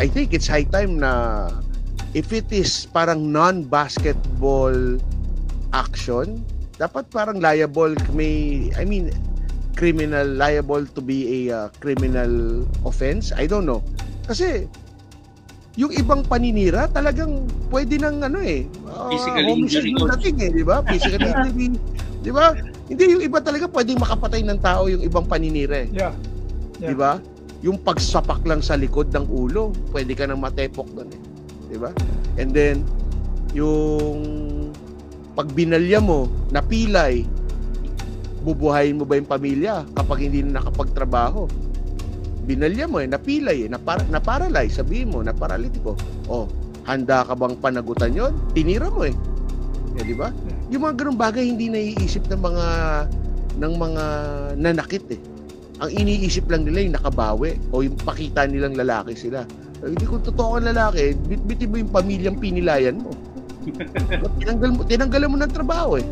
I think it's high time na if it is parang non-basketball action, dapat parang liable, criminal, liable to be a criminal offense. I don't know. Kasi yung ibang paninira talagang pwede nang physical homicide injury, yung dating di ba? Physical injury, di ba? Hindi, yung iba talaga pwedeng makapatay ng tao yung ibang paninira eh. Yeah. Di ba? Yung pagsapak lang sa likod ng ulo, pwede ka nang matepok doon eh. Di ba? And then yung pag binalya mo, napilay, bubuhayin mo ba yung pamilya kapag hindi na nakapagtrabaho? Binalya mo napilay na-paralyze, sabihin mo, na-paralitiko. Handa ka bang panagutan yon? Tinira mo di ba? Yung mga ganung bagay hindi naiisip ng mga nanakit eh. Ang iniisip lang nila yung nakabawi o yung pakita nilang lalaki sila. Hindi kung totoo kang lalaki, bitbitin mo yung pamilyang pinilayan mo. Tinanggalan mo ng trabaho eh.